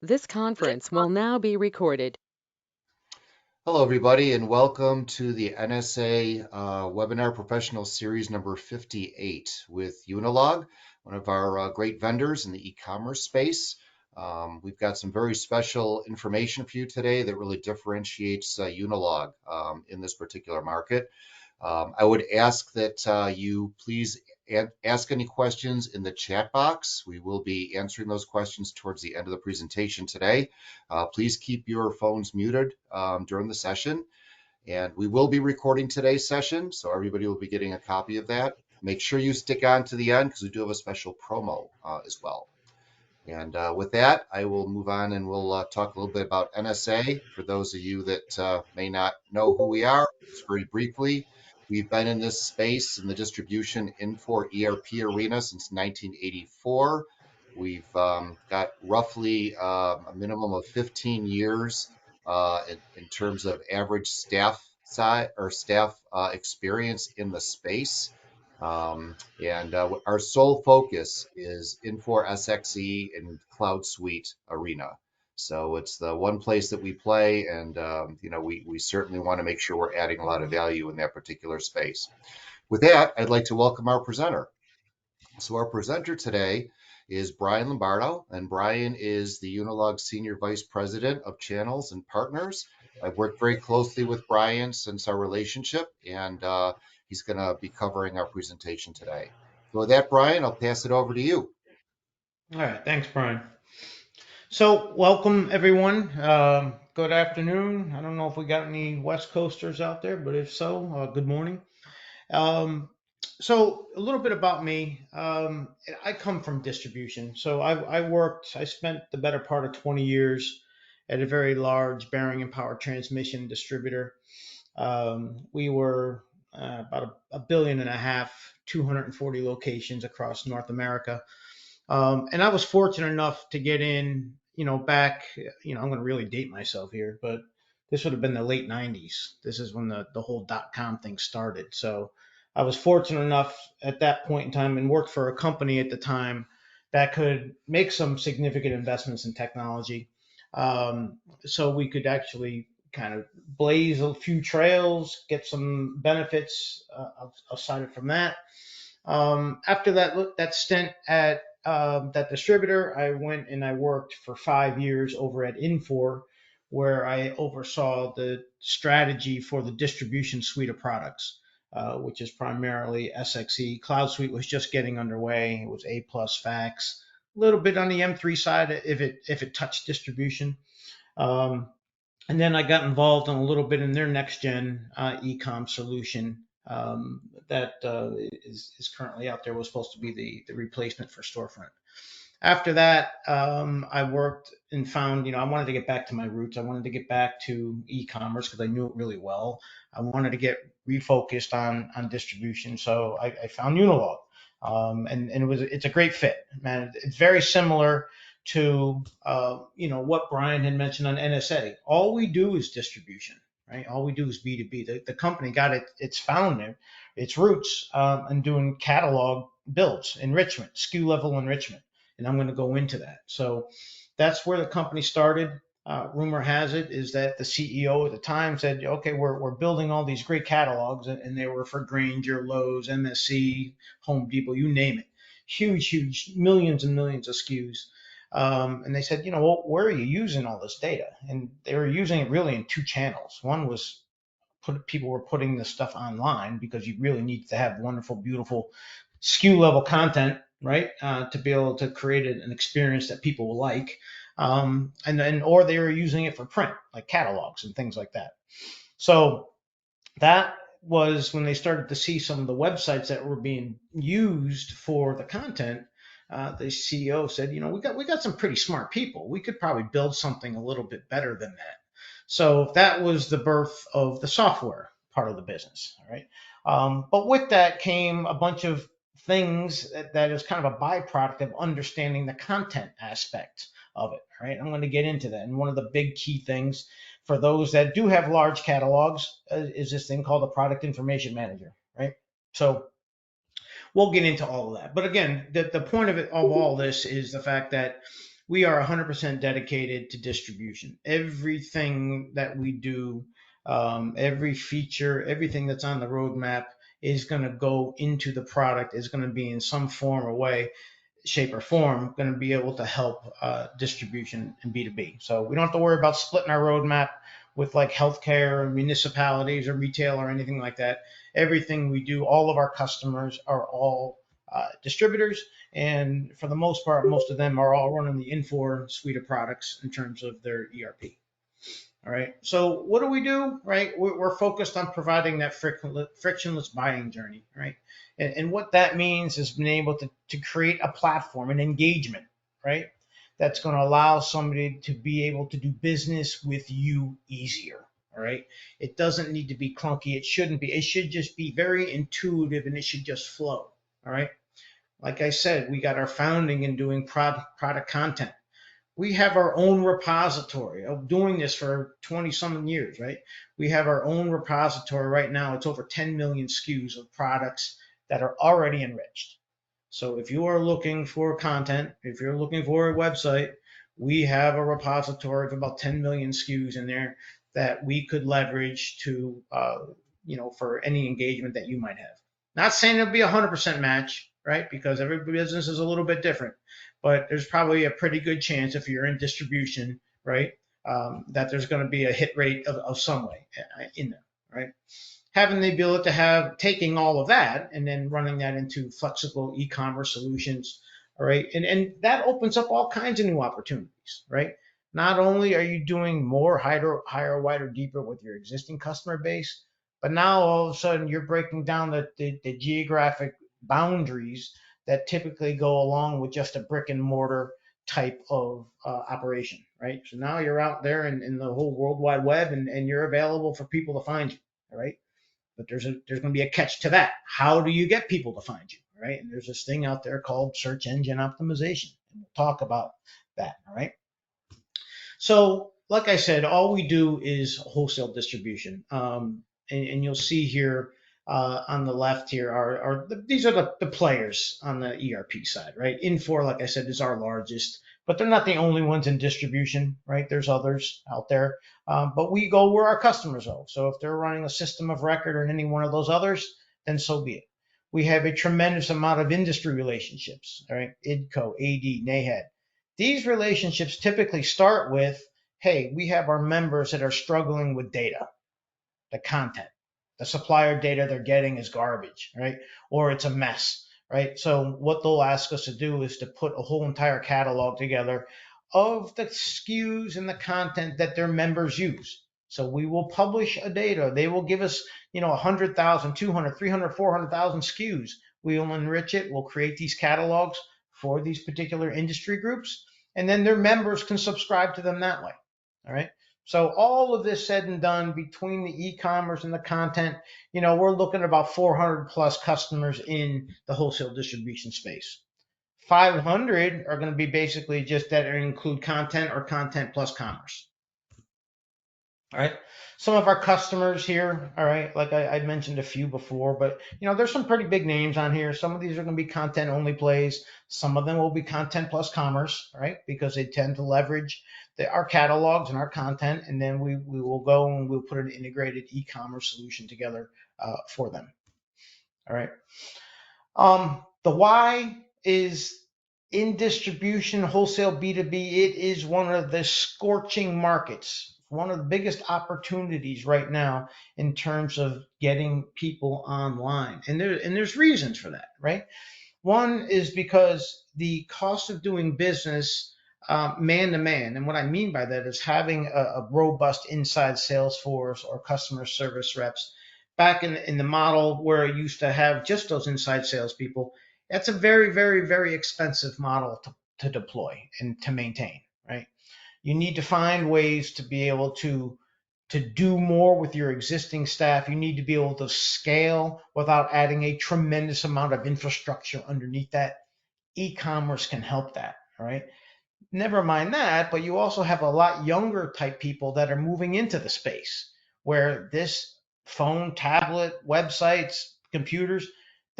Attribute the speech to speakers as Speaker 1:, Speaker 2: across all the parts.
Speaker 1: This conference will now be recorded.
Speaker 2: Hello, everybody, and welcome to the NSA Webinar Professional Series number 58 with Unilog, one of our great vendors in the e-commerce space. We've got some very special information for you today that really differentiates Unilog in this particular market. I would ask that you please ask any questions in the chat box. We will be answering those questions towards the end of the presentation today. Please keep your phones muted during the session. And we will be recording today's session, so everybody will be getting a copy of that. Make sure you stick on to the end because we do have a special promo as well. And with that, I will move on and we'll talk a little bit about NSA. For those of you that may not know who we are, just very briefly, we've been in this space in the distribution Infor ERP arena since 1984. We've got roughly a minimum of 15 years in terms of average staff size or staff experience in the space. And our sole focus is Infor SXE and Cloud Suite arena. So it's the one place that we play, and we certainly want to make sure we're adding a lot of value in that particular space. With that, I'd like to welcome our presenter. So our presenter today is Brian Lombardo, and Brian is the Unilog Senior Vice President of Channels and Partners. I've worked very closely with Brian since our relationship, and he's going to be covering our presentation today. So with that, Brian, I'll pass it over to you.
Speaker 3: All right, thanks, Brian. So, welcome everyone. Good afternoon. I don't know if we got any West Coasters out there, but if so, good morning. So, a little bit about me. I come from distribution. So, I spent the better part of 20 years at a very large bearing and power transmission distributor. We were about a billion and a half, 240 locations across North America. And I was fortunate enough to get in, back, I'm going to really date myself here, but this would have been the late 90s. This is when the whole .com thing started. So I was fortunate enough at that point in time and worked for a company at the time that could make some significant investments in technology. So we could actually kind of blaze a few trails, get some benefits aside from that. After that stint at that distributor, I went and I worked for 5 years over at Infor, where I oversaw the strategy for the distribution suite of products, which is primarily SXE. Cloud Suite was just getting underway. It was A plus fax, a little bit on the M3 side if it touched distribution. And then I got involved in a little bit in their next gen ecom solution that is currently out there. Was supposed to be the replacement for Storefront. After that, I worked and found, I wanted to get back to my roots. I wanted to get back to e-commerce because I knew it really well. I wanted to get refocused on distribution, so I found Unilog, and it's a great fit, man. It's very similar to what Brian had mentioned on NSA. All we do is distribution, right? All we do is B2B. The company got its founder, its roots in doing catalog builds, enrichment, SKU level enrichment, and I'm going to go into that. So that's where the company started. Rumor has it is that the CEO at the time said, "Okay, we're building all these great catalogs," and they were for Grainger, Lowe's, MSC, Home Depot, you name it. Huge, millions and millions of SKUs. And they said, well, where are you using all this data? And they were using it really in two channels. One was people were putting this stuff online because you really need to have wonderful, beautiful SKU level content, right? To be able to create an experience that people will like. Or they were using it for print, like catalogs and things like that. So that was when they started to see some of the websites that were being used for the content. The CEO said, we got some pretty smart people. We could probably build something a little bit better than that. So that was the birth of the software part of the business. All right. But with that came a bunch of things that is kind of a byproduct of understanding the content aspect of it. Right. I'm going to get into that. And one of the big key things for those that do have large catalogs is this thing called the product information manager. Right. So we'll get into all of that. But again, the point of all this is the fact that we are 100% dedicated to distribution. Everything that we do, every feature, everything that's on the roadmap is going to go into the product, is going to be in some form or way, shape, or form, going to be able to help distribution and B2B. So we don't have to worry about splitting our roadmap with like healthcare or municipalities or retail or anything like that. Everything we do, all of our customers are all distributors, and for the most part, most of them are all running the Infor suite of products in terms of their ERP. All right. So what do? Right. We're focused on providing that frictionless buying journey. Right. And what that means is being able to create a platform, an engagement, right, that's going to allow somebody to be able to do business with you easier. All right. It doesn't need to be clunky. It shouldn't be. It should just be very intuitive, and it should just flow. All right. Like I said, we got our founding in doing product content. We have our own repository of doing this for 20 some years, right? We have our own repository right now. It's over 10 million SKUs of products that are already enriched. So if you are looking for content, if you're looking for a website, we have a repository of about 10 million SKUs in there that we could leverage to, for any engagement that you might have. Not saying it'll be a 100% match, right? Because every business is a little bit different, but there's probably a pretty good chance if you're in distribution, right, that there's going to be a hit rate of some way in there, right? Having the ability to have taking all of that and then running that into flexible e-commerce solutions, all right, and that opens up all kinds of new opportunities, right? Not only are you doing more higher, wider, deeper with your existing customer base, but now all of a sudden you're breaking down the geographic boundaries that typically go along with just a brick and mortar type of operation, right? So now you're out there in the whole World Wide Web, and you're available for people to find you, all right? But there's going to be a catch to that. How do you get people to find you, right? And there's this thing out there called search engine optimization, and we'll talk about that, all right? So, like I said, all we do is wholesale distribution. And you'll see here on the left here these are the players on the ERP side, right? Infor, like I said, is our largest, but they're not the only ones in distribution, right? There's others out there, but we go where our customers go. So if they're running a system of record in any one of those others, then so be it. We have a tremendous amount of industry relationships, all right? IDCO, AD, NAHED. These relationships typically start with, hey, we have our members that are struggling with data, the content. The supplier data they're getting is garbage, right? Or it's a mess, right? So what they'll ask us to do is to put a whole entire catalog together of the SKUs and the content that their members use. So we will publish a data. They will give us, 100,000, 200, 300, 400,000 SKUs. We will enrich it. We'll create these catalogs for these particular industry groups, and then their members can subscribe to them that way. All right. So all of this said and done, between the e-commerce and the content, we're looking at about 400 plus customers in the wholesale distribution space. 500 are going to be basically just that include content or content plus commerce. All right. Some of our customers here, all right, like I mentioned a few before, but there's some pretty big names on here. Some of these are going to be content only plays. Some of them will be content plus commerce, right? Because they tend to leverage our catalogs and our content, and then we will go and we'll put an integrated e-commerce solution together for them. All right. The why is in distribution, wholesale B2B, it is one of the scorching markets, one of the biggest opportunities right now in terms of getting people online. And there's reasons for that, right? One is because the cost of doing business man to man, and what I mean by that is having a robust inside sales force or customer service reps. Back in the model where I used to have just those inside salespeople, that's a very, very, very expensive model to deploy and to maintain, right? You need to find ways to be able to do more with your existing staff. You need to be able to scale without adding a tremendous amount of infrastructure underneath that. E-commerce can help that, all right? Never mind that, but you also have a lot younger type people that are moving into the space where this phone, tablet, websites, computers,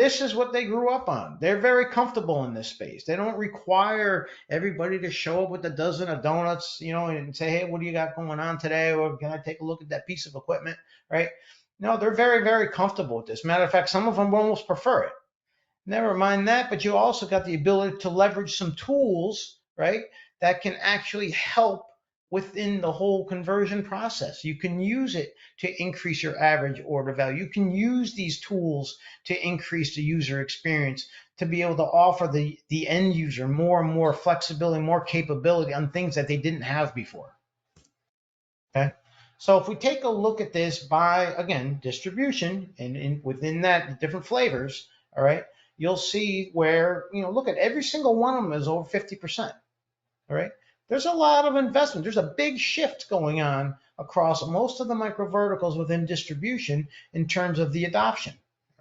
Speaker 3: This is what they grew up on. They're very comfortable in this space. They don't require everybody to show up with a dozen of donuts, and say, hey, what do you got going on today? Or can I take a look at that piece of equipment, right? No, they're very, very comfortable with this. Matter of fact, some of them almost prefer it. Never mind that, but you also got the ability to leverage some tools, right, that can actually help within the whole conversion process. You can use it to increase your average order value. You can use these tools to increase the user experience, to be able to offer the end user more and more flexibility, more capability on things that they didn't have before. Okay. So if we take a look at this by, again, distribution, and within that, different flavors, all right, you'll see where, look at every single one of them is over 50%. All right. There's a lot of investment. There's a big shift going on across most of the micro verticals within distribution in terms of the adoption.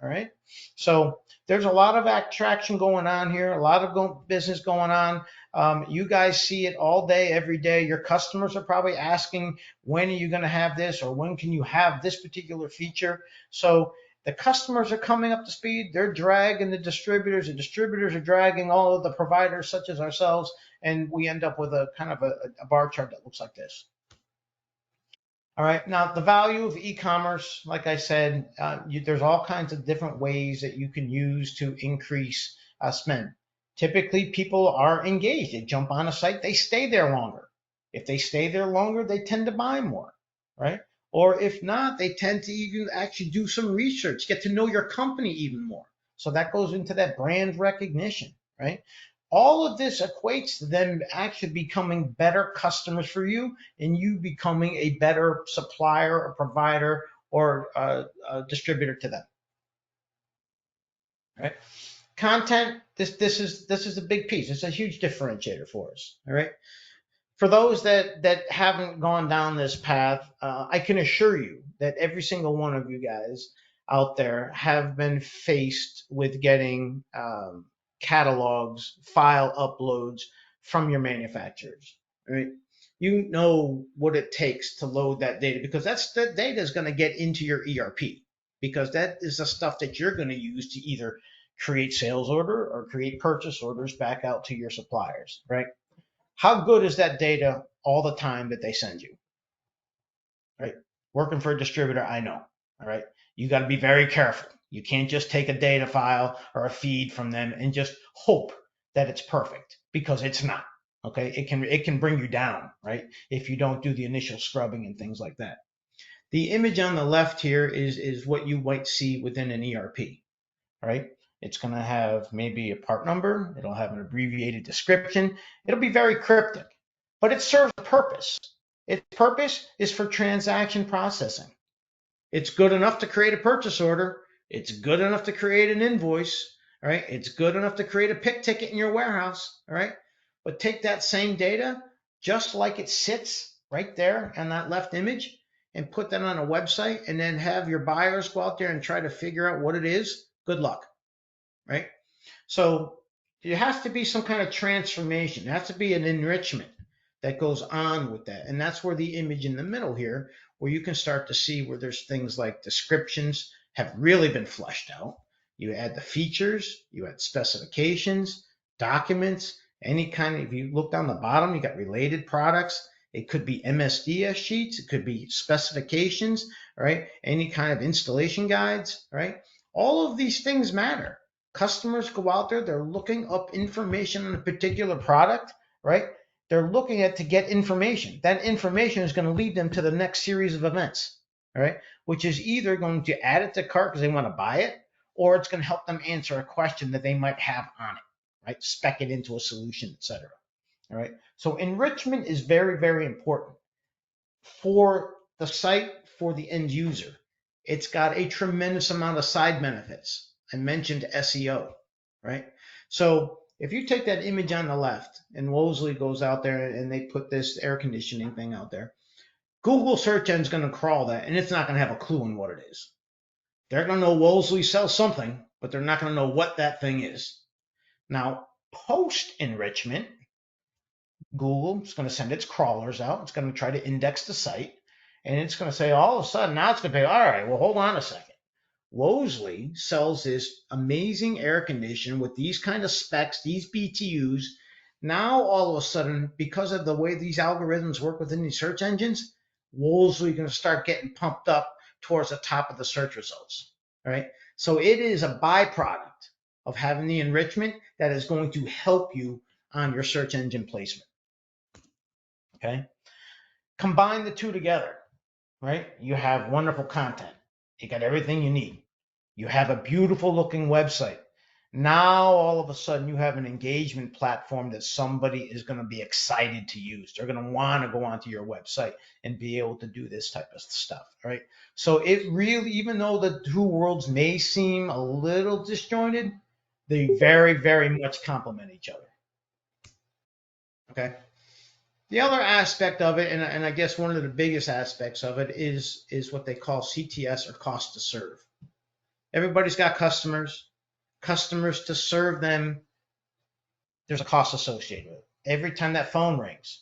Speaker 3: All right. So there's a lot of attraction going on here, a lot of business going on. You guys see it all day, every day. Your customers are probably asking, when are you going to have this, or when can you have this particular feature? So the customers are coming up to speed. They're dragging the distributors are dragging all of the providers such as ourselves, and we end up with a kind of a bar chart that looks like this. All right, now the value of e-commerce, like I said, there's all kinds of different ways that you can use to increase spend. Typically, people are engaged. They jump on a site, they stay there longer. If they stay there longer, they tend to buy more, right? Or if not, they tend to even actually do some research, get to know your company even more. So that goes into that brand recognition, right? All of this equates to them actually becoming better customers for you, and you becoming a better supplier or provider or a distributor to them. Right? Content. This is a big piece. It's a huge differentiator for us. All right. For those that haven't gone down this path, I can assure you that every single one of you guys out there have been faced with getting catalogs, file uploads from your manufacturers. Right? You know what it takes to load that data, because that data is going to get into your ERP, because that is the stuff that you're going to use to either create sales order or create purchase orders back out to your suppliers, right? How good is that data all the time that they send you, right? Working for a distributor, I know, all right? You got to be very careful. You can't just take a data file or a feed from them and just hope that it's perfect, because it's not. Okay, it can bring you down, right? If you don't do the initial scrubbing and things like that. The image on the left here is what you might see within an ERP, right? It's going to have maybe a part number. It'll have an abbreviated description. It'll be very cryptic, but it serves a purpose. Its purpose is for transaction processing. It's good enough to create a purchase order. It's good enough to create an invoice. All right. It's good enough to create a pick ticket in your warehouse. All right. But take that same data, just like it sits right there on that left image, and put that on a website, and then have your buyers go out there and try to figure out what it is. Good luck. Right. So there has to be some kind of transformation. There has to be an enrichment that goes on with that. And that's where the image in the middle here, where you can start to see where there's things like descriptions have really been fleshed out. You add the features, you add specifications, documents, any kind of, if you look down the bottom, you got related products. It could be MSDS sheets. It could be specifications, right? Any kind of installation guides, right? All of these things matter. Customers go out there, they're looking up information on a particular product, right? They're looking at to get information. That information is going to lead them to the next series of events, all right? Which is either going to add it to cart because they want to buy it, or it's going to help them answer a question that they might have on it, right? Spec it into a solution, etc. All right. So enrichment is very, very important for the site, for the end user. It's got a tremendous amount of side benefits. I mentioned SEO, right? So if you take that image on the left, and Wolseley goes out there and they put this air conditioning thing out there, Google search engine is going to crawl that, and it's not going to have a clue on what it is. They're going to know Wolseley sells something, but they're not going to know what that thing is. Now, post enrichment, Google is going to send its crawlers out. It's going to try to index the site, and it's going to say all of a sudden, now it's going to be, all right, well, hold on a second. Wosley sells this amazing air conditioner with these kind of specs, these BTUs. Now, all of a sudden, because of the way these algorithms work within these search engines, Wosley going to start getting pumped up towards the top of the search results. All right. So it is a byproduct of having the enrichment that is going to help you on your search engine placement. Okay. Combine the two together, right? You have wonderful content. You got everything you need. You have a beautiful looking website. Now, all of a sudden, you have an engagement platform that somebody is going to be excited to use. They're going to want to go onto your website and be able to do this type of stuff, right? So it really, even though the two worlds may seem a little disjointed, they very, very much complement each other. Okay. The other aspect of it, and I guess one of the biggest aspects of it is what they call CTS, or cost to serve. Everybody's got customers. Customers, to serve them, there's a cost associated with it. Every time that phone rings,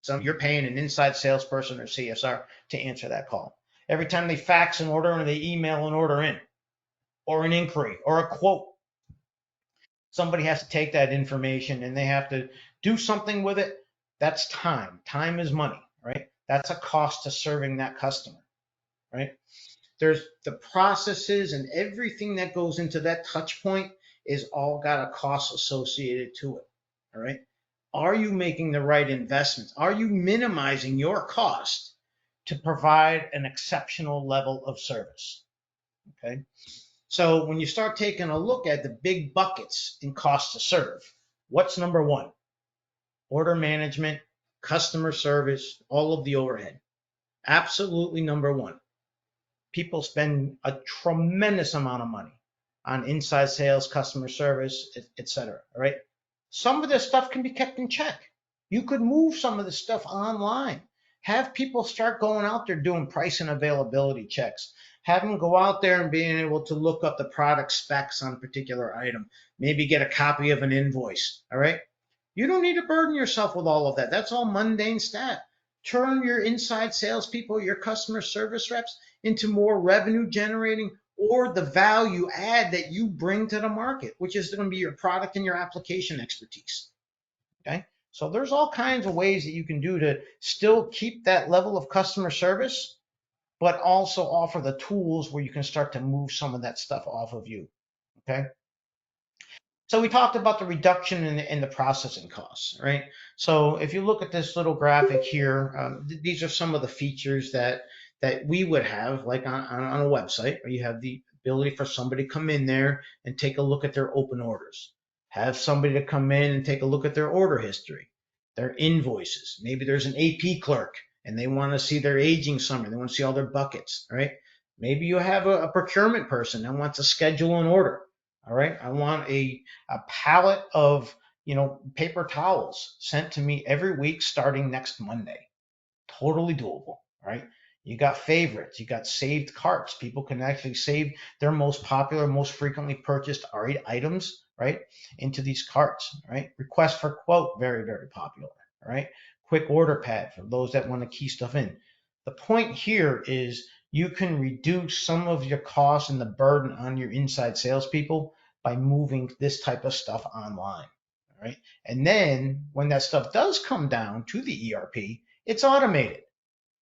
Speaker 3: so you're paying an inside salesperson or CSR to answer that call. Every time they fax an order or they email an order in, or an inquiry or a quote, somebody has to take that information and they have to do something with it. That's time. Time is money, right? That's a cost to serving that customer, right? There's the processes and everything that goes into that touch point is all got a cost associated to it. All right. Are you making the right investments? Are you minimizing your cost to provide an exceptional level of service? Okay. So when you start taking a look at the big buckets in cost to serve, what's number one? Order management, customer service, all of the overhead. Absolutely number one. People spend a tremendous amount of money on inside sales, customer service, etc. All right. Some of this stuff can be kept in check. You could move some of this stuff online. Have people start going out there doing price and availability checks. Have them go out there and being able to look up the product specs on a particular item. Maybe get a copy of an invoice. All right. You don't need to burden yourself with all of that. That's all mundane stuff. Turn your inside salespeople, your customer service reps, into more revenue generating, or the value add that you bring to the market, which is going to be your product and your application expertise. Okay. So there's all kinds of ways that you can do to still keep that level of customer service, but also offer the tools where you can start to move some of that stuff off of you. Okay. So we talked about the reduction in the processing costs, right? So if you look at this little graphic here, these are some of the features that we would have, like on a website, where you have the ability for somebody to come in there and take a look at their open orders, have somebody to come in and take a look at their order history, their invoices. Maybe there's an AP clerk and they want to see their aging summary. They want to see all their buckets, right? Maybe you have a procurement person that wants to schedule an order. All right. I want a pallet of, paper towels sent to me every week starting next Monday. Totally doable. Right. You got favorites, you got saved carts. People can actually save their most popular, most frequently purchased items, right, into these carts, right? Request for quote, very, very popular, right? Quick order pad for those that want to key stuff in. The point here is you can reduce some of your costs and the burden on your inside salespeople by moving this type of stuff online. All right. And then when that stuff does come down to the ERP, it's automated.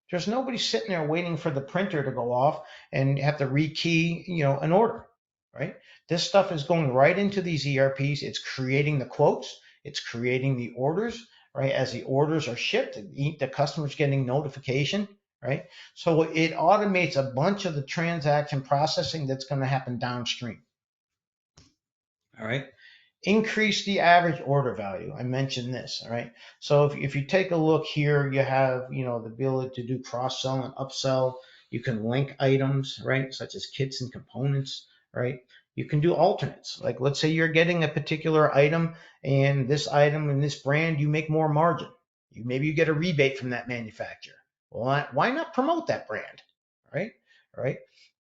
Speaker 3: There's nobody sitting there waiting for the printer to go off and have to rekey, an order, right? This stuff is going right into these ERPs. It's creating the quotes. It's creating the orders, right? As the orders are shipped, the customer's getting notification, right? So it automates a bunch of the transaction processing that's going to happen downstream. All right. Increase the average order value. I mentioned this, all right? So if you take a look here, you have, the ability to do cross-sell and upsell. You can link items, right? Such as kits and components, right? You can do alternates. Like, let's say you're getting a particular item and this item and this brand, you make more margin. Maybe you get a rebate from that manufacturer. Well, why not promote that brand, right? All right.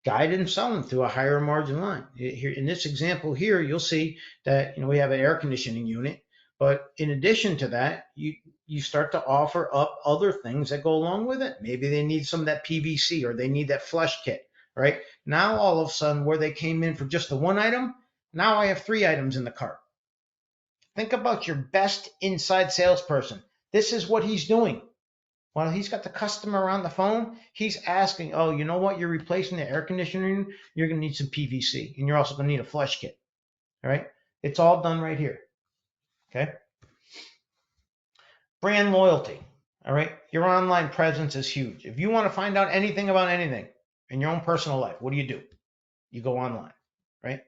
Speaker 3: Guide and sell them through a higher margin line. Here in this example here, you'll see that we have an air conditioning unit, but in addition to that, you start to offer up other things that go along with it. Maybe they need some of that PVC or they need that flush kit. right? Now all of a sudden, where they came in for just the one item, now I have 3 items in the cart. Think about your best inside salesperson. This is what he's doing. While he's got the customer on the phone, he's asking, oh, you know what? You're replacing the air conditioning. You're going to need some PVC, and you're also going to need a flush kit. All right. It's all done right here. Okay. Brand loyalty. All right. Your online presence is huge. If you want to find out anything about anything in your own personal life, what do? You go online, right?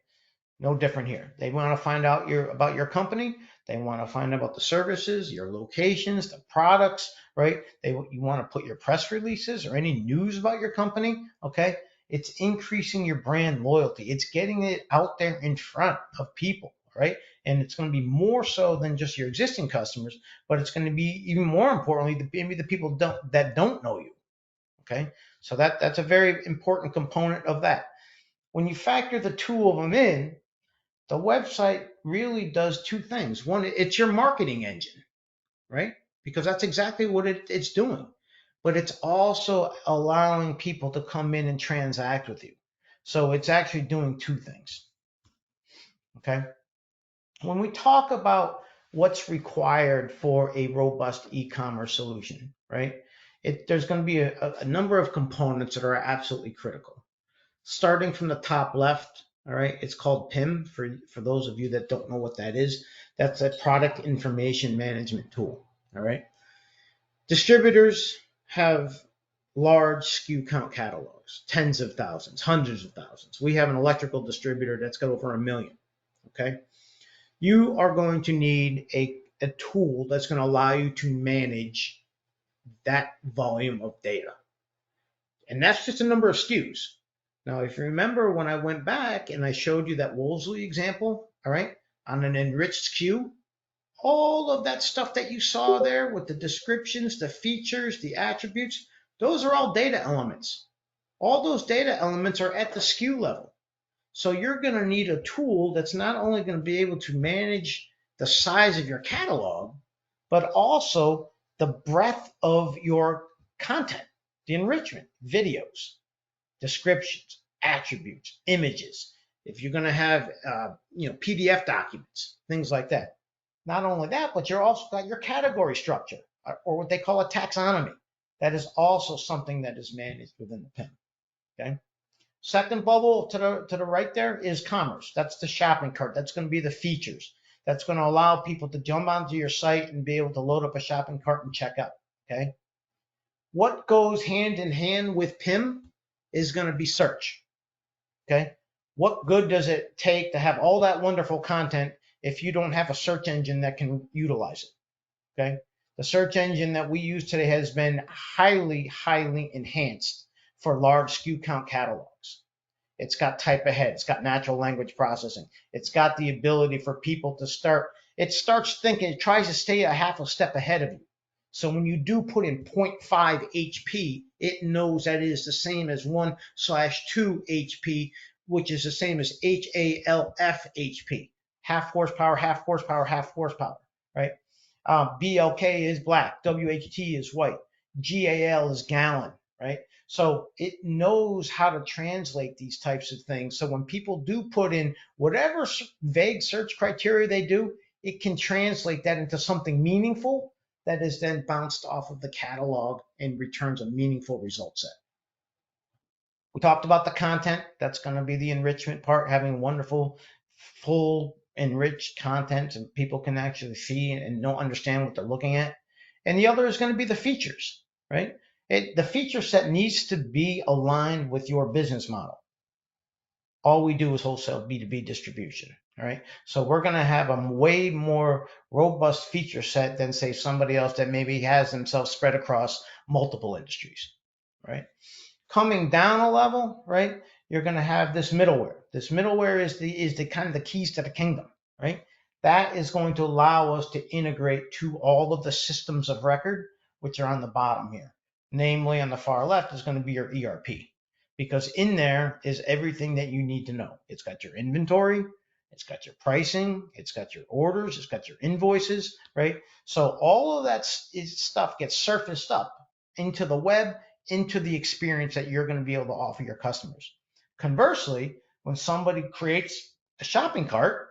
Speaker 3: No different here. They want to find out about your company. They want to find out about the services, your locations, the products, right? You want to put your press releases or any news about your company, okay? It's increasing your brand loyalty. It's getting it out there in front of people, right? And it's going to be more so than just your existing customers, but it's going to be even more importantly, maybe the people that don't know you, okay? So that's a very important component of that. When you factor the two of them in, the website really does 2 things. One, it's your marketing engine, right? Because that's exactly what it's doing. But it's also allowing people to come in and transact with you. So it's actually doing 2 things. Okay. When we talk about what's required for a robust e-commerce solution, right? There's going to be a number of components that are absolutely critical. Starting from the top left, all right, it's called PIM for those of you that don't know what that is. That's a product information management tool, all right? Distributors have large SKU count catalogs, tens of thousands, hundreds of thousands. We have an electrical distributor that's got over 1 million, okay? You are going to need a tool that's going to allow you to manage that volume of data. And that's just a number of SKUs. Now, if you remember when I went back and I showed you that Wolseley example, all right, on an enriched SKU, all of that stuff that you saw there with the descriptions, the features, the attributes, those are all data elements. All those data elements are at the SKU level. So you're going to need a tool that's not only going to be able to manage the size of your catalog, but also the breadth of your content, the enrichment, videos, descriptions, attributes, images. If you're going to have, PDF documents, things like that. Not only that, but you're also got your category structure or what they call a taxonomy. That is also something that is managed within the PIM. Okay. Second bubble to the right there is commerce. That's the shopping cart. That's going to be the features. That's going to allow people to jump onto your site and be able to load up a shopping cart and check out. Okay. What goes hand in hand with PIM is going to be search. Okay. What good does it take to have all that wonderful content if you don't have a search engine that can utilize it? Okay. The search engine that we use today has been highly, highly enhanced for large SKU count catalogs. It's got type ahead. It's got natural language processing. It's got the ability for people to it starts thinking, it tries to stay a half a step ahead of you. So when you do put in 0.5 HP, it knows that it is the same as 1/2 HP, which is the same as HALF HP, half horsepower, half horsepower, half horsepower, right? BLK is black, WHT is white, GAL is gallon, right? So it knows how to translate these types of things. So when people do put in whatever vague search criteria they do, it can translate that into something meaningful that is then bounced off of the catalog and returns a meaningful result set. We talked about the content. That's going to be the enrichment part, having wonderful, full, enriched content and people can actually see and know, understand what they're looking at. And the other is going to be the features, right? The feature set needs to be aligned with your business model. All we do is wholesale B2B distribution, all right? So we're going to have a way more robust feature set than, say, somebody else that maybe has themselves spread across multiple industries, right? Coming down a level, right? You're going to have this middleware. This middleware is the kind of the keys to the kingdom, right? That is going to allow us to integrate to all of the systems of record, which are on the bottom here. Namely, on the far left is going to be your ERP, because in there is everything that you need to know. It's got your inventory, it's got your pricing, it's got your orders, it's got your invoices, right? So all of that stuff gets surfaced up into the web, into the experience that you're going to be able to offer your customers. Conversely, when somebody creates a shopping cart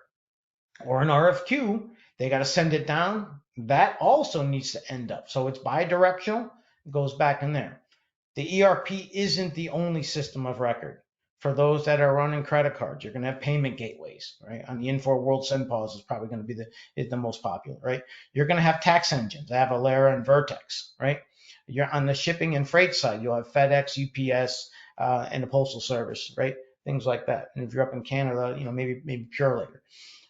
Speaker 3: or an RFQ, they got to send it down. That also needs to end up. So it's bi-directional, it goes back in there. The ERP isn't the only system of record. For those that are running credit cards, you're going to have payment gateways, right? On the Infor World SendPause is probably going to be the most popular, right? You're going to have tax engines, Avalara and Vertex, right? You're on the shipping and freight side, you'll have FedEx, UPS, and the Postal Service, right? Things like that. And if you're up in Canada, maybe Purelator.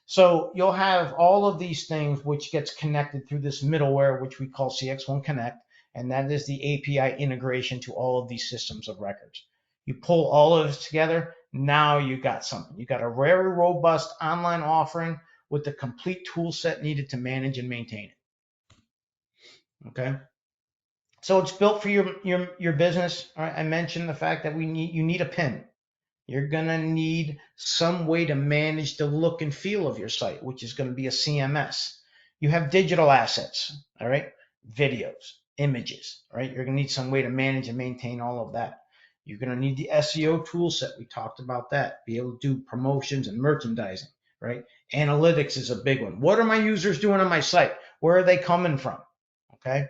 Speaker 3: So you'll have all of these things which gets connected through this middleware, which we call CX1 Connect, and that is the API integration to all of these systems of records. You pull all of this together, now you got something. You got a very robust online offering with the complete tool set needed to manage and maintain it. Okay. So it's built for your business. All right. I mentioned the fact that you need a PIN. You're going to need some way to manage the look and feel of your site, which is going to be a CMS. You have digital assets, all right? Videos, images, all right? You're going to need some way to manage and maintain all of that. You're going to need the SEO tool set. We talked about that. Be able to do promotions and merchandising, right? Analytics is a big one. What are my users doing on my site? Where are they coming from? Okay.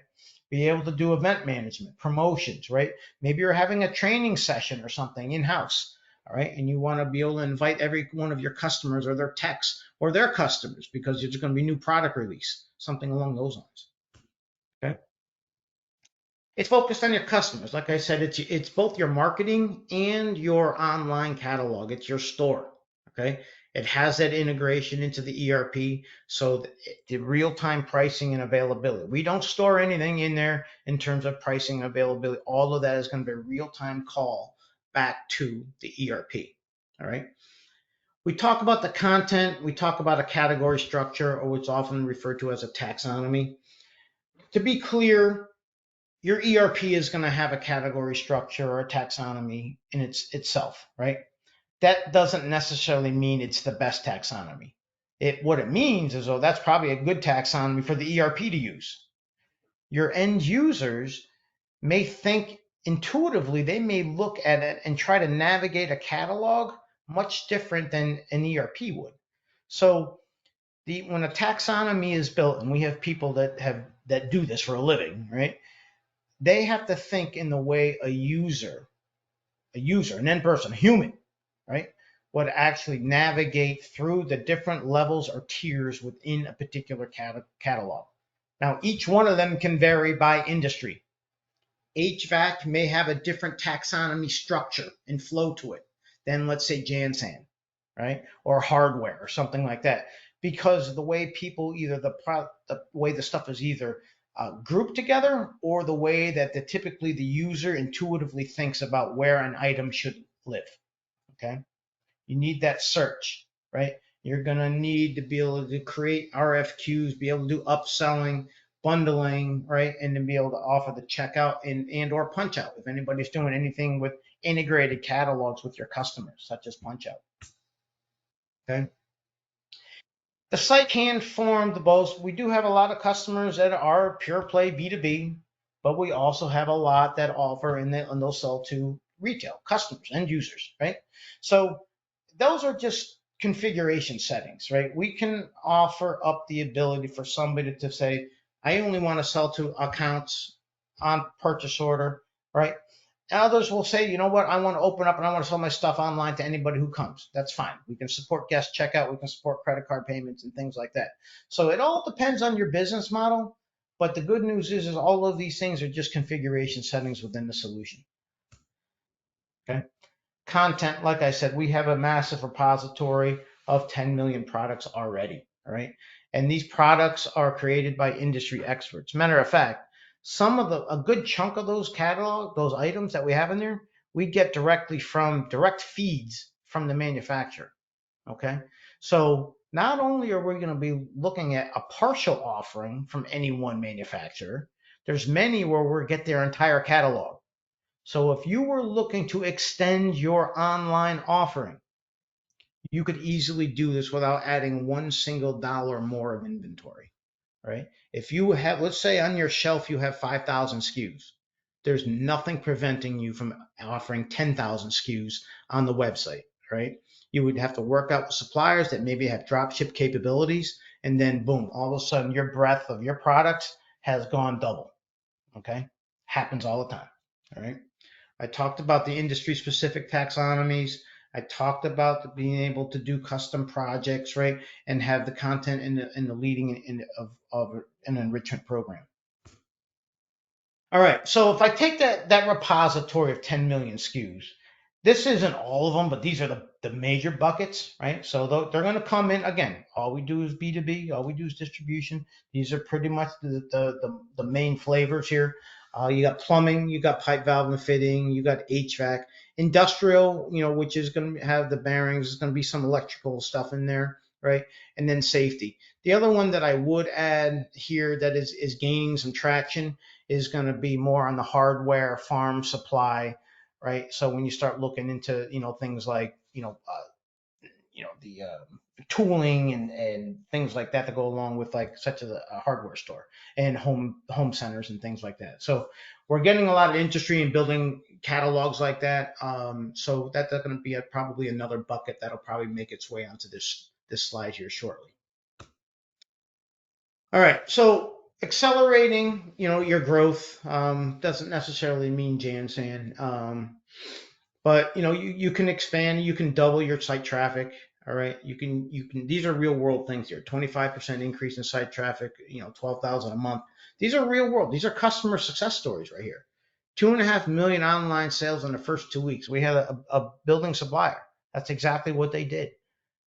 Speaker 3: Be able to do event management, promotions, right? Maybe you're having a training session or something in-house. All right. And you want to be able to invite every one of your customers or their techs or their customers because there's going to be new product release, something along those lines. Okay. It's focused on your customers. Like I said, it's both your marketing and your online catalog. It's your store. Okay. It has that integration into the ERP. So the real-time pricing and availability. We don't store anything in there in terms of pricing and availability. All of that is going to be a real-time call back to the ERP. All right. We talk about the content. We talk about a category structure, or what's often referred to as a taxonomy. To be clear, your ERP is going to have a category structure or a taxonomy in itself, right? That doesn't necessarily mean it's the best taxonomy. What it means is, oh, that's probably a good taxonomy for the ERP to use. Your end users may think intuitively, they may look at it and try to navigate a catalog much different than an ERP would. So when a taxonomy is built, and we have people that do this for a living, right? They have to think in the way a user, an end person, a human, right, would actually navigate through the different levels or tiers within a particular catalog. Now, each one of them can vary by industry. HVAC may have a different taxonomy structure and flow to it than, let's say, Jansan, right, or hardware or something like that, because the way people either the way the stuff is either grouped together, or the way that typically the user intuitively thinks about where an item should live. Okay, you need that search, right? You're going to need to be able to create RFQs, be able to do upselling, bundling, right? And then be able to offer the checkout and or punch out if anybody's doing anything with integrated catalogs with your customers, such as punch out. Okay. The site can form the both. We do have a lot of customers that are pure play B2B, but we also have a lot that offer and they'll sell to retail customers, end users, right? So those are just configuration settings, right? We can offer up the ability for somebody to say, I only want to sell to accounts on purchase order, right? Others will say, you know what, I want to open up and I want to sell my stuff online to anybody who comes. That's fine. We can support guest checkout. We can support credit card payments and things like that. So it all depends on your business model. But the good news is all of these things are just configuration settings within the solution. Okay. Content, like I said, we have a massive repository of 10 million products already. All right. And these products are created by industry experts. Matter of fact, a good chunk of those those items that we have in there, we get direct feeds from the manufacturer. Okay. So not only are we going to be looking at a partial offering from any one manufacturer, there's many where we get their entire catalog. So if you were looking to extend your online offering, you could easily do this without adding one single dollar more of inventory, right? If you have, let's say on your shelf, you have 5,000 SKUs. there's nothing preventing you from offering 10,000 SKUs on the website, right? You would have to work out with suppliers that maybe have drop ship capabilities, and then boom, all of a sudden your breadth of your products has gone double. Okay, happens all the time. All right. I talked about the industry specific taxonomies. I talked about being able to do custom projects, right, and have the content in the leading of an enrichment program. All right, so if I take that repository of 10 million SKUs, this isn't all of them, but these are the major buckets, right? So they're going to come in again. All we do is B2B. All we do is distribution. These are pretty much the main flavors here. You got plumbing, you got pipe, valve, and fitting, you got HVAC, industrial, which is going to have the bearings. There's going to be some electrical stuff in there, right? And then safety. The other one that I would add here that is gaining some traction is going to be more on the hardware, farm supply, right? So when you start looking into things like the tooling and things like that go along with like such a hardware store and home centers and things like that. So we're getting a lot of industry in building catalogs like that. So that's going to be probably another bucket that'll probably make its way onto this slide here shortly. All right, so accelerating, your growth doesn't necessarily mean Jan saying, but you can expand, you can double your site traffic. All right, you can. These are real world things here. 25% increase in site traffic, 12,000 a month. These are real world. These are customer success stories right here. 2.5 million online sales in the first 2 weeks. We had a building supplier. That's exactly what they did.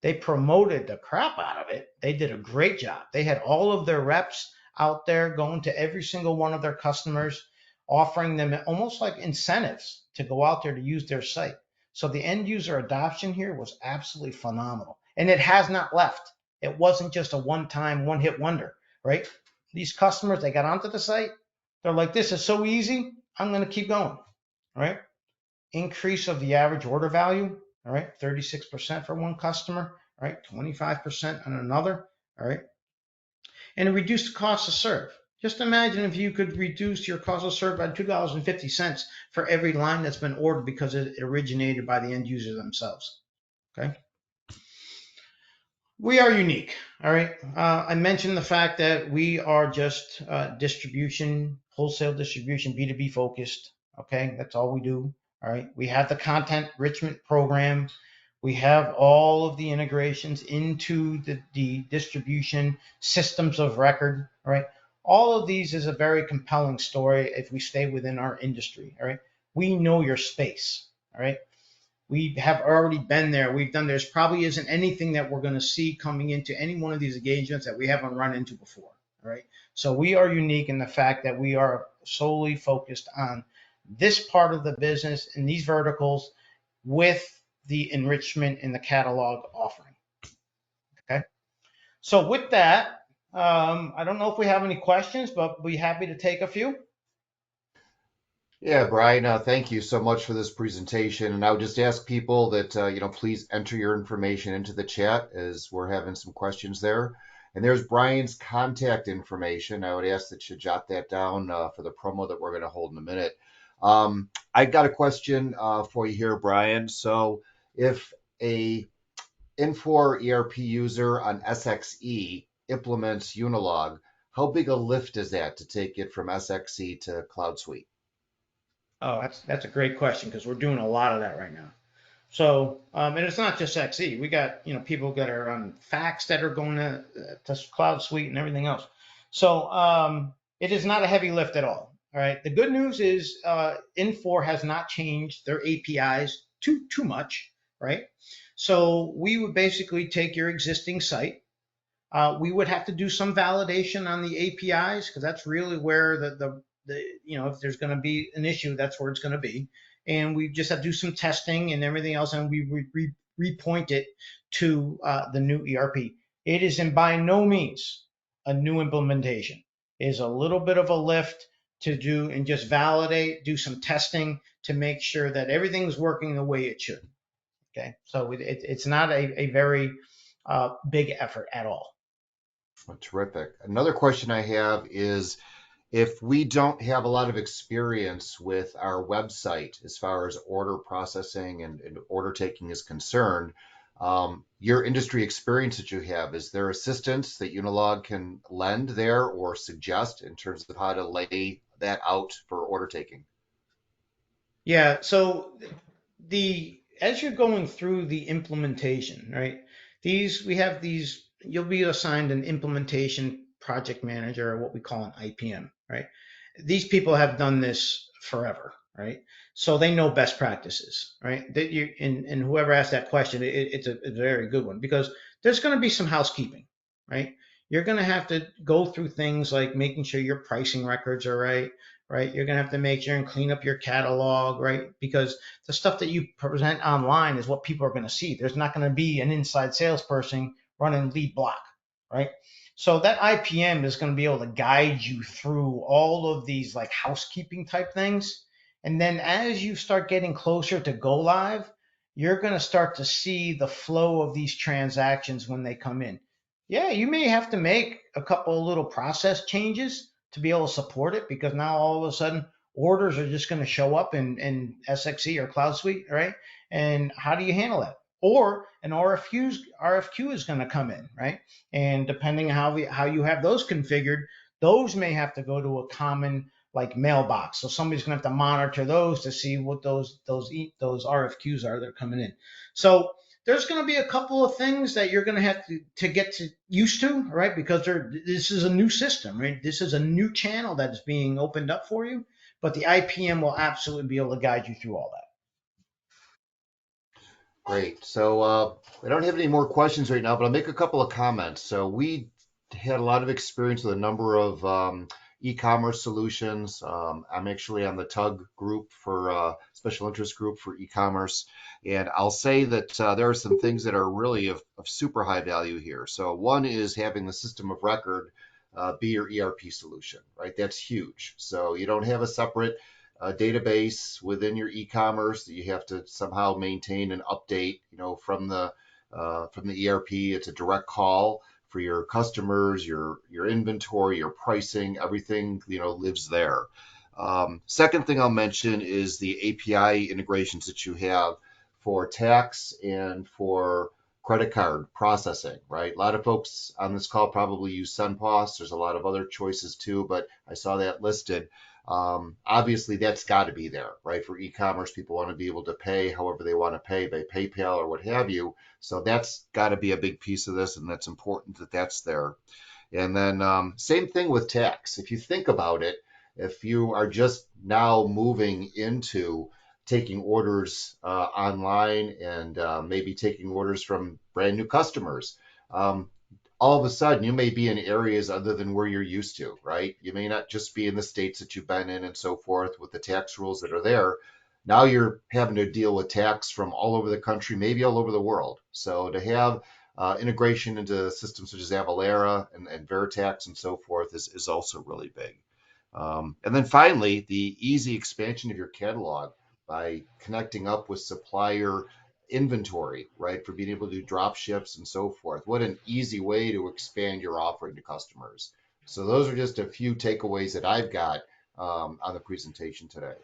Speaker 3: They promoted the crap out of it. They did a great job. They had all of their reps out there going to every single one of their customers, offering them almost like incentives to go out there to use their site. So the end user adoption here was absolutely phenomenal. And it has not left. It wasn't just a one-time, one-hit wonder, right? These customers, they got onto the site. They're like, this is so easy. I'm going to keep going, right? Increase of the average order value, all right, 36% for one customer, all right, 25% on another, all right, and a reduced cost to serve. Just imagine if you could reduce your cost to serve by $2.50 for every line that's been ordered because it originated by the end user themselves, okay? We are unique, all right? I mentioned the fact that we are just distribution, wholesale distribution, B2B focused, okay? That's all we do. All right. We have the content enrichment program. We have all of the integrations into the distribution systems of record. All right. All of these is a very compelling story if we stay within our industry. All right. We know your space. All right. We have already been there. We've done. There's probably isn't anything that we're going to see coming into any one of these engagements that we haven't run into before. All right. So we are unique in the fact that we are solely focused on this part of the business in these verticals with the enrichment in the catalog offering. Okay. So with that, I don't know if we have any questions, but we'll be happy to take a few.
Speaker 2: Yeah, Brian, thank you so much for this presentation. And I would just ask people that, please enter your information into the chat as we're having some questions there. And there's Brian's contact information. I would ask that you jot that down for the promo that we're going to hold in a minute. I got a question for you here, Brian. So if a Infor ERP user on SXE implements Unilog, how big a lift is that to take it from SXE to Cloud Suite?
Speaker 3: Oh, that's a great question because we're doing a lot of that right now. So, and it's not just XE. We got people that are on Fax that are going to Cloud Suite and everything else. So it is not a heavy lift at all. All right. The good news is Infor has not changed their APIs too much, right? So we would basically take your existing site. We would have to do some validation on the APIs because that's really where the if there's going to be an issue, that's where it's going to be. And we just have to do some testing and everything else, and we repoint it to the new ERP. It is in by no means a new implementation. It is a little bit of a lift to do and just validate, do some testing to make sure that everything's working the way it should. Okay, so it's not a very big effort at all.
Speaker 2: Terrific. Another question I have is, if we don't have a lot of experience with our website as far as order processing and order taking is concerned, your industry experience that you have, is there assistance that Unilog can lend there or suggest in terms of how to lay that out for order taking?
Speaker 3: Yeah, so the as you're going through the implementation, right? These we have these you'll be assigned an implementation project manager or what we call an IPM, right? These people have done this forever, right? So they know best practices, right? That you and whoever asked that question, it's a very good one because there's going to be some housekeeping, right? You're going to have to go through things like making sure your pricing records are right, right? You're going to have to make sure and clean up your catalog, right? Because the stuff that you present online is what people are going to see. There's not going to be an inside salesperson running lead block, right? So that IPM is going to be able to guide you through all of these like housekeeping type things. And then as you start getting closer to go live, you're going to start to see the flow of these transactions when they come in. Yeah, you may have to make a couple of little process changes to be able to support it because now all of a sudden orders are just going to show up in SXE or Cloud Suite, right? And how do you handle that? Or an RFQ is going to come in, right? And depending on how you have those configured, those may have to go to a common like mailbox. So somebody's going to have to monitor those to see what those RFQs are that are coming in. So there's going to be a couple of things that you're going to have to get used to, right? Because this is a new system, right? This is a new channel that is being opened up for you, but the IPM will absolutely be able to guide you through all that.
Speaker 2: Great. So I don't have any more questions right now, but I'll make a couple of comments. So we had a lot of experience with a number of e-commerce solutions. I'm actually on the TUG group for special interest group for e-commerce, and I'll say that there are some things that are really of super high value here. So one is having the system of record be your ERP solution, right? That's huge. So you don't have a separate database within your e-commerce that you have to somehow maintain and update, from the ERP. It's a direct call for your customers, your inventory, your pricing, everything lives there. Second thing I'll mention is the API integrations that you have for tax and for credit card processing, right? A lot of folks on this call probably use SunPOS. There's a lot of other choices too, but I saw that listed. Obviously, that's got to be there, right? For e-commerce, people want to be able to pay however they want to pay by PayPal or what have you. So that's got to be a big piece of this, and that's important that that's there. And then same thing with tax. If you think about it, if you are just now moving into taking orders online and maybe taking orders from brand new customers, um, all of a sudden you may be in areas other than where you're used to, right? You may not just be in the states that you've been in and so forth with the tax rules that are there. Now you're having to deal with tax from all over the country, maybe all over the world. So to have integration into systems such as Avalara and Veritax and so forth is also really big. And then finally, the easy expansion of your catalog by connecting up with supplier inventory, right, for being able to do drop ships and so forth. What an easy way to expand your offering to customers. So those are just a few takeaways that I've got on the presentation today.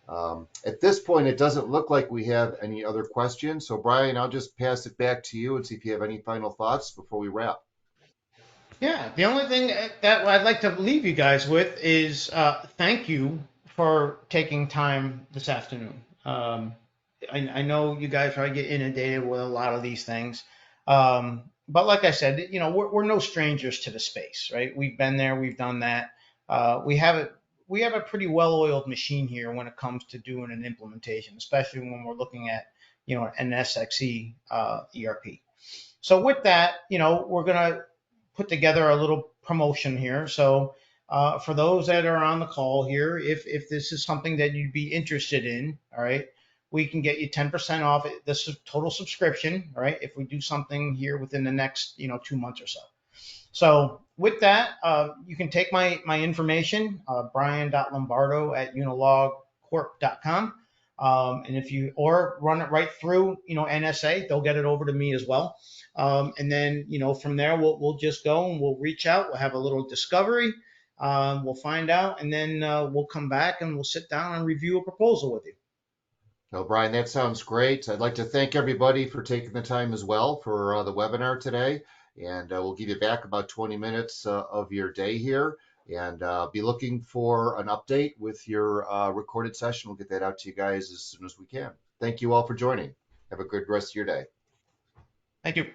Speaker 2: At this point, it doesn't look like we have any other questions. So Brian, I'll just pass it back to you and see if you have any final thoughts before we wrap.
Speaker 3: Yeah, the only thing that I'd like to leave you guys with is thank you for taking time this afternoon. I know you guys probably get inundated with a lot of these things, but like I said, we're no strangers to the space, right? We've been there, we've done that. We have a pretty well-oiled machine here when it comes to doing an implementation, especially when we're looking at an SXE ERP. So with that, we're gonna put together a little promotion here. So for those that are on the call here, if this is something that you'd be interested in, all right, we can get you 10% off this total subscription, all right, if we do something here within the next 2 months or so. So with that, you can take my information, brian.lombardo@unilogcorp.com. And if you or run it right through, NSA, they'll get it over to me as well. And then, from there, we'll just go and we'll reach out. We'll have a little discovery. We'll find out, and then we'll come back and we'll sit down and review a proposal with you.
Speaker 2: No, Brian, that sounds great. I'd like to thank everybody for taking the time as well for the webinar today. And we'll give you back about 20 minutes of your day here. And be looking for an update with your recorded session. We'll get that out to you guys as soon as we can. Thank you all for joining. Have a good rest of your day.
Speaker 3: Thank you.